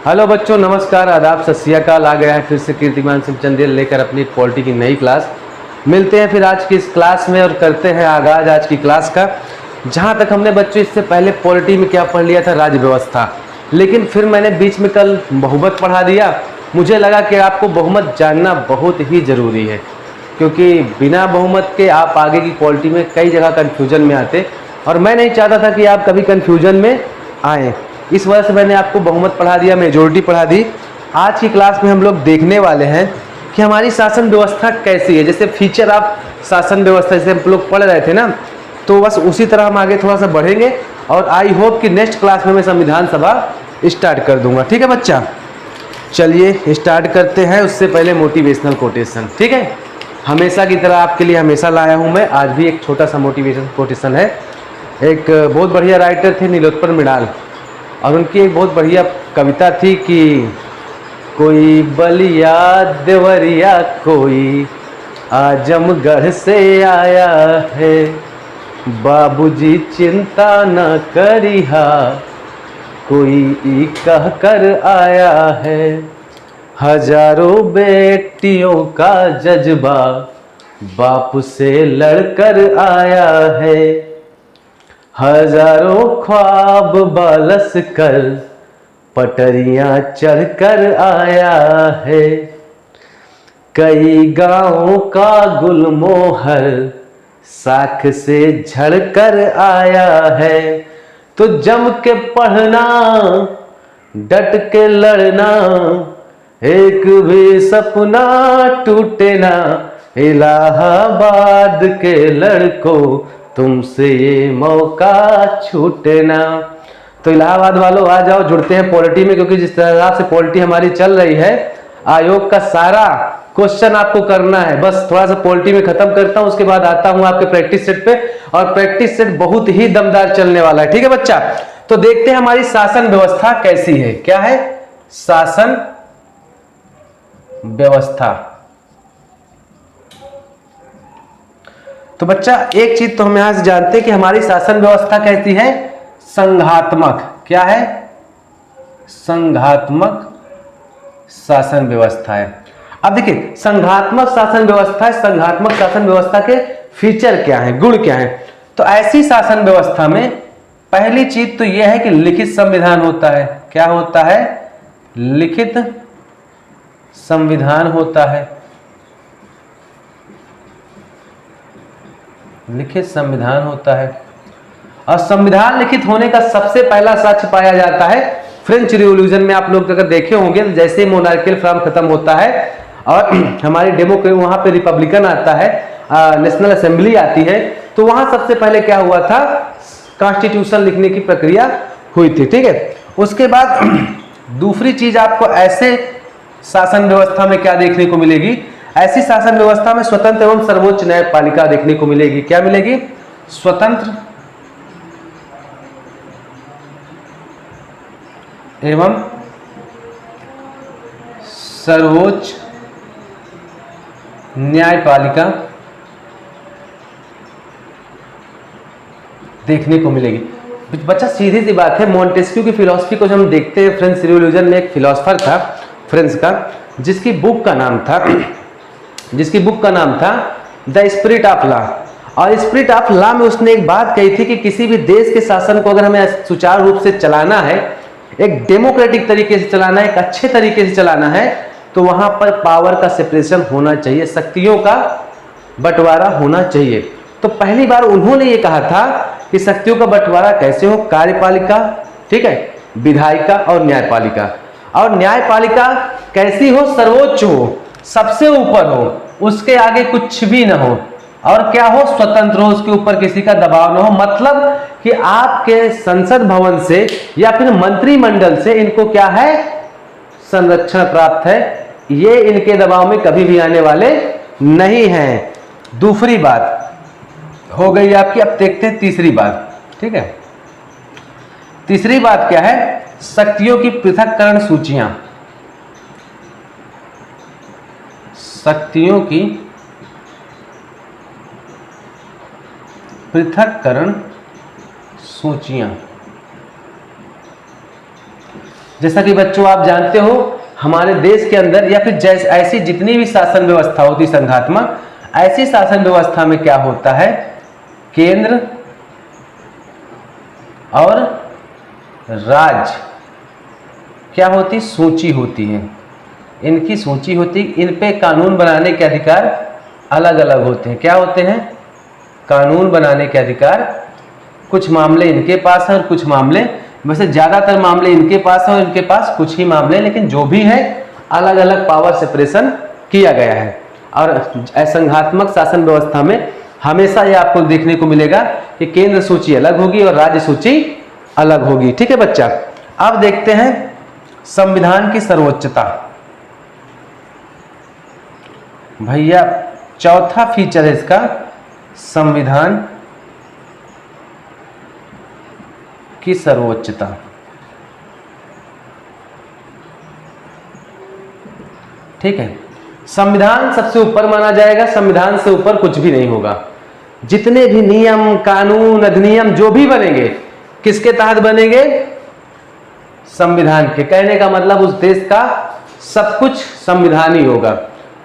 Hello बच्चों, नमस्कार, आदाब, सत श्री अकाल। आ गया है फिर से कीर्तिमान सिंह चंदेल लेकर अपनी पॉलिटी की नई क्लास। मिलते हैं फिर आज की इस क्लास में और करते हैं आगाज आज की क्लास का। जहां तक हमने बच्चों इससे पहले पॉलिटी में क्या पढ़ लिया था, राज्य व्यवस्था, लेकिन फिर मैंने बीच में कल बहुमत पढ़ा दिया। मुझे लगा कि आपको बहुमत जानना बहुत ही ज़रूरी है, क्योंकि बिना बहुमत के आप आगे की पॉलिटी में कई जगह कन्फ्यूजन में आते, और मैं नहीं चाहता था कि आप कभी कन्फ्यूजन में आएँ। इस वजह से मैंने आपको बहुमत पढ़ा दिया, मेजोरिटी पढ़ा दी। आज की क्लास में हम लोग देखने वाले हैं कि हमारी शासन व्यवस्था कैसी है। जैसे फीचर ऑफ शासन व्यवस्था जैसे हम लोग पढ़ रहे थे ना, तो बस उसी तरह हम आगे थोड़ा सा बढ़ेंगे और आई होप कि नेक्स्ट क्लास में मैं संविधान सभा स्टार्ट कर दूंगा। ठीक है बच्चा, चलिए स्टार्ट करते हैं। उससे पहले मोटिवेशनल कोटेशन, ठीक है, हमेशा की तरह आपके लिए हमेशा लाया हूँ मैं। आज भी एक छोटा सा मोटिवेशन कोटेशन है। एक बहुत बढ़िया राइटर थे नीलोत्पल मृणाल, और उनकी एक बहुत बढ़िया कविता थी कि कोई बलिया देवरिया कोई आजमगढ़ से आया है, बाबूजी चिंता न करिहा कोई ई कह कर आया है। हजारों बेटियों का जज्बा बाप से लड़कर आया है, हजारों ख्वाब बालस कर पटरियां चढ़कर आया है। कई गांवों का गुलमोहर साख से झड़कर आया है। तो जम के पढ़ना, डट के लड़ना, एक भी सपना टूटे ना, इलाहाबाद के लड़कों तुमसे ये मौका छूटे ना। तो इलाहाबाद वालों आ जाओ, जुड़ते हैं पॉलिटी में, क्योंकि जिस तरह से पॉलिटी हमारी चल रही है, आयोग का सारा क्वेश्चन आपको करना है। बस थोड़ा सा पॉलिटी में खत्म करता हूं, उसके बाद आता हूं आपके प्रैक्टिस सेट पे, और प्रैक्टिस सेट बहुत ही दमदार चलने वाला है। ठीक है बच्चा, तो देखते हैं हमारी शासन व्यवस्था कैसी है। क्या है शासन व्यवस्था? तो बच्चा एक चीज तो हम यहां से जानते हैं कि हमारी शासन व्यवस्था कैसी है, संघात्मक। क्या है? संघात्मक शासन व्यवस्था है। अब देखिए, संघात्मक शासन व्यवस्था है। संघात्मक शासन व्यवस्था के फीचर क्या हैं, गुण क्या हैं? तो ऐसी शासन व्यवस्था में पहली चीज तो यह है कि लिखित संविधान होता है। क्या होता है? लिखित संविधान होता है। लिखित संविधान होता है, और संविधान लिखित होने का सबसे पहला साक्ष्य पाया जाता है फ्रेंच रिवॉल्यूशन में। आप लोग अगर देखे होंगे, जैसे ही मोनार्कियल फॉर्म खत्म होता है और हमारी डेमोक्रेसी, वहां पे रिपब्लिकन आता है, नेशनल असेंबली आती है, तो वहां सबसे पहले क्या हुआ था, कॉन्स्टिट्यूशन लिखने की प्रक्रिया हुई थी। ठीक है, उसके बाद दूसरी चीज आपको ऐसे शासन व्यवस्था में क्या देखने को मिलेगी, ऐसी शासन व्यवस्था में स्वतंत्र एवं सर्वोच्च न्यायपालिका देखने को मिलेगी। क्या मिलेगी? स्वतंत्र एवं सर्वोच्च न्यायपालिका देखने को मिलेगी। बच्चा सीधी सी बात है, मोंटेस्क्यू की फिलॉसफी को जब हम देखते हैं, फ्रेंच रिवॉल्यूशन में एक फिलॉसफर था फ्रेंच का, जिसकी बुक का नाम था द स्पिरिट ऑफ लॉ। और स्पिरिट ऑफ लॉ में उसने एक बात कही थी कि किसी भी देश के शासन को अगर हमें सुचारू रूप से चलाना है, एक डेमोक्रेटिक तरीके से चलाना है, एक अच्छे तरीके से चलाना है, तो वहां पर पावर का सेपरेशन होना चाहिए, शक्तियों का बंटवारा होना चाहिए। तो पहली बार उन्होंने ये कहा था कि शक्तियों का बंटवारा कैसे हो, कार्यपालिका, ठीक है, विधायिका और न्यायपालिका। और न्यायपालिका कैसी हो? सर्वोच्च हो, सबसे ऊपर हो, उसके आगे कुछ भी ना हो, और क्या हो? स्वतंत्र हो, उसके ऊपर किसी का दबाव ना हो। मतलब कि आपके संसद भवन से या फिर मंत्रिमंडल से इनको क्या है, संरक्षण प्राप्त है, ये इनके दबाव में कभी भी आने वाले नहीं हैं। दूसरी बात हो गई आपकी। अब देखते हैं तीसरी बात। ठीक है, तीसरी बात क्या है? शक्तियों की पृथक्करण सूचियां। शक्तियों की पृथक्करण सूचियां। जैसा कि बच्चों आप जानते हो हमारे देश के अंदर या फिर जैसे ऐसी जितनी भी शासन व्यवस्था होती संघात्मक, ऐसी शासन व्यवस्था में क्या होता है, केंद्र और राज्य क्या होती, सूची होती है, इनकी सूची होती, इन पे कानून बनाने के अधिकार अलग अलग होते हैं। क्या होते हैं, कानून बनाने के अधिकार, कुछ मामले इनके पास हैं और कुछ मामले, वैसे ज्यादातर मामले इनके पास हैं और इनके पास कुछ ही मामले, लेकिन जो भी है अलग अलग पावर सेपरेशन किया गया है। और संघात्मक शासन व्यवस्था में हमेशा ये आपको देखने को मिलेगा कि केंद्र सूची अलग होगी और राज्य सूची अलग होगी। ठीक है बच्चा, अब देखते हैं संविधान की सर्वोच्चता। भैया चौथा फीचर है इसका, संविधान की सर्वोच्चता। ठीक है, संविधान सबसे ऊपर माना जाएगा, संविधान से ऊपर कुछ भी नहीं होगा। जितने भी नियम कानून अधिनियम जो भी बनेंगे किसके तहत बनेंगे, संविधान के। कहने का मतलब उस देश का सब कुछ संविधान ही होगा,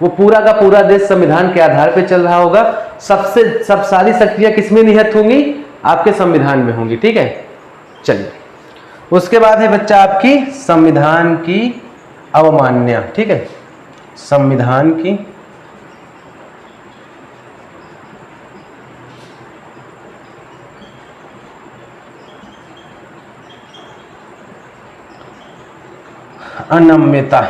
वो पूरा का पूरा देश संविधान के आधार पर चल रहा होगा। सब सारी शक्तियां किसमें निहित होंगी, आपके संविधान में होंगी। ठीक है, चलिए उसके बाद है बच्चा आपकी संविधान की अवमान्यता। ठीक है, संविधान की अनम्यता,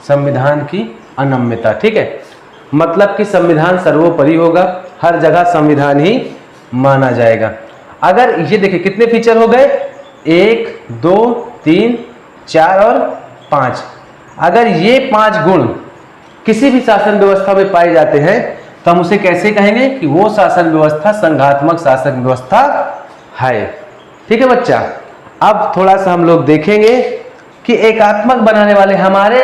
संविधान की अनम्यता। ठीक है, मतलब कि संविधान सर्वोपरि होगा, हर जगह संविधान ही माना जाएगा। अगर ये देखिए कितने फीचर हो गए, 1 2 3 4 और 5। अगर ये 5 गुण किसी भी शासन व्यवस्था में पाए जाते हैं तो हम उसे कैसे कहेंगे कि वो शासन व्यवस्था संघात्मक शासन व्यवस्था है। ठीक है बच्चा, अब थोड़ा सा हम लोग देखेंगे कि एकात्मक बनाने वाले, हमारे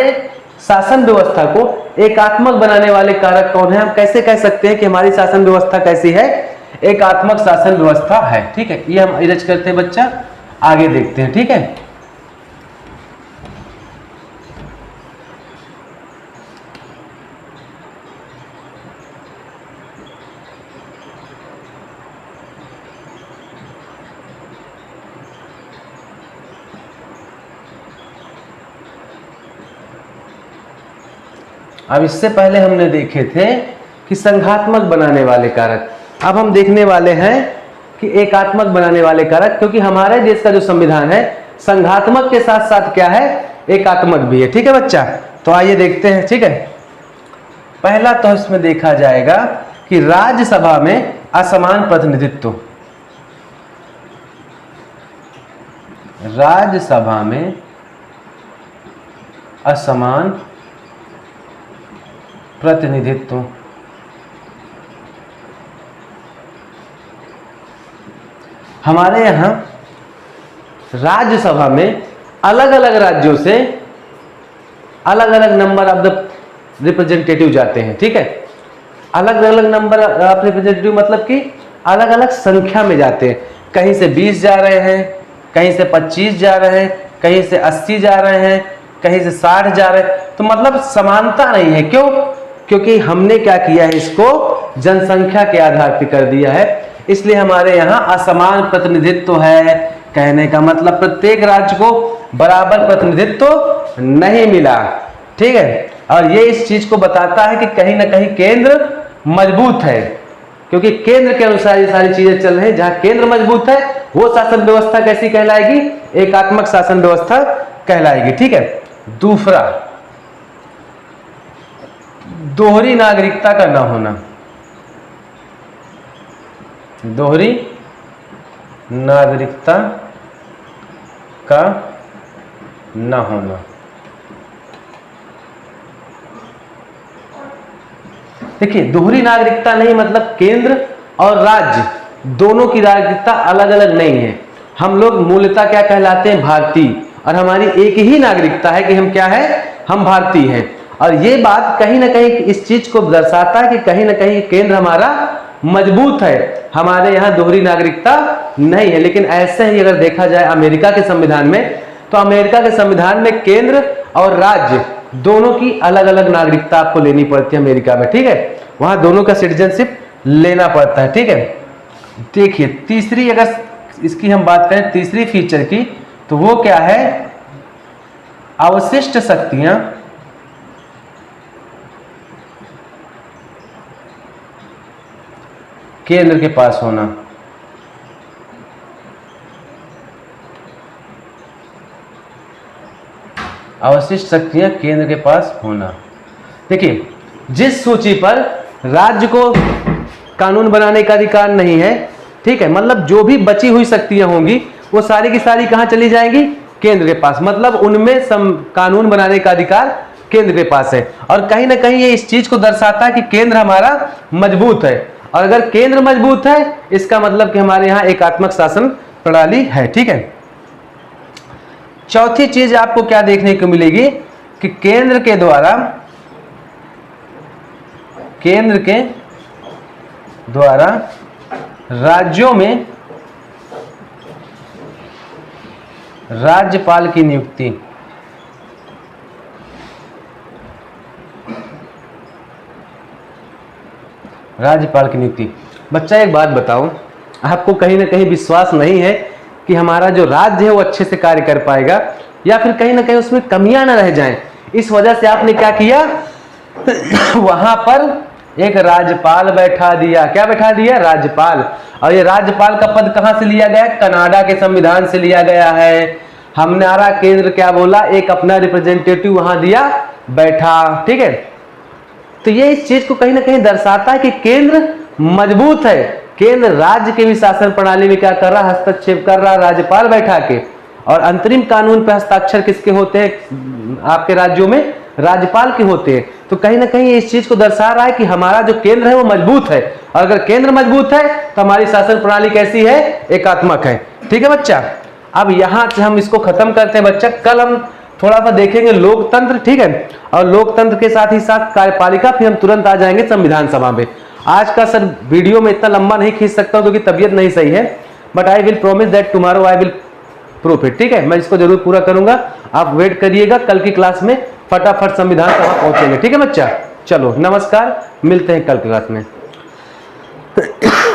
शासन व्यवस्था को एकात्मक बनाने वाले कारक कौन है। हम कैसे कह सकते हैं कि हमारी शासन व्यवस्था कैसी है, एकात्मक शासन व्यवस्था है। ठीक है, ये हम इरेज करते हैं बच्चा, आगे देखते हैं। ठीक है, अब इससे पहले हमने देखे थे कि संघात्मक बनाने वाले कारक, अब हम देखने वाले हैं कि एकात्मक बनाने वाले कारक, क्योंकि हमारे देश का जो संविधान है संघात्मक के साथ साथ क्या है, एकात्मक भी है। ठीक है बच्चा, तो आइए देखते हैं। ठीक है, पहला तो इसमें देखा जाएगा कि राज्यसभा में असमान प्रतिनिधित्व, राज्यसभा में असमान प्रतिनिधित्व। हमारे यहां राज्यसभा में अलग अलग राज्यों से अलग अलग नंबर ऑफ द रिप्रेजेंटेटिव जाते हैं। ठीक है, अलग अलग नंबर ऑफ रिप्रेजेंटेटिव मतलब कि अलग अलग संख्या में जाते हैं। कहीं से 20 जा रहे हैं, कहीं से 25 जा रहे हैं, कहीं से 80 जा रहे हैं, कहीं से 60 जा रहे हैं। तो मतलब समानता नहीं है। क्यों? क्योंकि हमने क्या किया है, इसको जनसंख्या के आधार पर कर दिया है, इसलिए हमारे यहाँ असमान प्रतिनिधित्व है। कहने का मतलब प्रत्येक राज्य को बराबर प्रतिनिधित्व नहीं मिला। ठीक है, और ये इस चीज को बताता है कि कहीं ना कहीं केंद्र मजबूत है, क्योंकि केंद्र के अनुसार ये सारी चीजें चल रही हैं। जहां केंद्र मजबूत है वो शासन व्यवस्था कैसी कहलाएगी, एकात्मक शासन व्यवस्था कहलाएगी। ठीक है, दूसरा दोहरी नागरिकता का न होना, दोहरी नागरिकता का न होना। देखिए, दोहरी नागरिकता नहीं मतलब केंद्र और राज्य दोनों की नागरिकता अलग अलग नहीं है। हम लोग मूलतः क्या कहलाते हैं, भारतीय, और हमारी एक ही नागरिकता है कि हम क्या है, हम भारतीय हैं। और ये बात कहीं ना कहीं इस चीज को दर्शाता है कि कहीं ना कहीं केंद्र हमारा मजबूत है, हमारे यहाँ दोहरी नागरिकता नहीं है। लेकिन ऐसे ही अगर देखा जाए अमेरिका के संविधान में, तो अमेरिका के संविधान में केंद्र और राज्य दोनों की अलग अलग नागरिकता आपको लेनी पड़ती है अमेरिका में, ठीक है। वहां दोनों का सिटीजनशिप लेना पड़ता है, ठीक है। देखिए तीसरी, अगर इसकी हम बात करें तीसरी फीचर की, तो वो क्या है, अवशिष्ट शक्तियां केंद्र के पास होना। अवशिष्ट शक्तियां केंद्र के पास होना। देखिए जिस सूची पर राज्य को कानून बनाने का अधिकार नहीं है, ठीक है, मतलब जो भी बची हुई शक्तियां होंगी वो सारी की सारी कहां चली जाएंगी, केंद्र के पास। मतलब उनमें कानून बनाने का अधिकार केंद्र के पास है। और कहीं ना कहीं ये इस चीज को दर्शाता है कि केंद्र हमारा मजबूत है। और अगर केंद्र मजबूत है इसका मतलब कि हमारे यहाँ एकात्मक शासन प्रणाली है, ठीक है। चौथी चीज आपको क्या देखने को मिलेगी कि केंद्र के द्वारा राज्यों में राज्यपाल की नियुक्ति। राज्यपाल की नियुक्ति। बच्चा एक बात बताओ, आपको कहीं ना कहीं विश्वास नहीं है कि हमारा जो राज्य है वो अच्छे से कार्य कर पाएगा, या फिर कहीं ना कहीं उसमें कमियां ना रह जाएं, इस वजह से आपने क्या किया वहां पर एक राज्यपाल बैठा दिया। क्या बैठा दिया, राज्यपाल। और ये राज्यपाल का पद कहां से लिया गया, कनाडा के संविधान से लिया गया है। हमारा केंद्र क्या बोला, एक अपना रिप्रेजेंटेटिव वहां दिया बैठा, ठीक है। तो ये इस चीज को कहीं ना कहीं दर्शाता है कि केंद्र मजबूत है। केंद्र राज्य के भी शासन प्रणाली में क्या कर रहा, हस्तक्षेप कर रहा, राज्यपाल बैठा के। और अंतरिम कानून पे हस्ताक्षर किसके होते हैं आपके राज्यों में, राज्यपाल के होते हैं। तो कहीं ना कहीं इस चीज को दर्शा रहा है कि हमारा जो केंद्र है वो मजबूत है। और अगर केंद्र मजबूत है तो हमारी शासन प्रणाली कैसी है, एकात्मक है, ठीक है बच्चा। अब यहां से हम इसको खत्म करते हैं बच्चा। कल हम थोड़ा सा देखेंगे लोकतंत्र, ठीक है, और लोकतंत्र के साथ ही साथ कार्यपालिका, फिर हम तुरंत आ जाएंगे संविधान सभा में। आज का सर वीडियो में इतना लंबा नहीं खींच सकता क्योंकि तबीयत नहीं सही है, but I will promise that tomorrow I will proof it, ठीक है। मैं इसको जरूर पूरा करूंगा, आप वेट करिएगा। कल की क्लास में फटाफट संविधान सभा पहुंचेंगे, ठीक है बच्चा। चलो नमस्कार, मिलते हैं कल की क्लास में।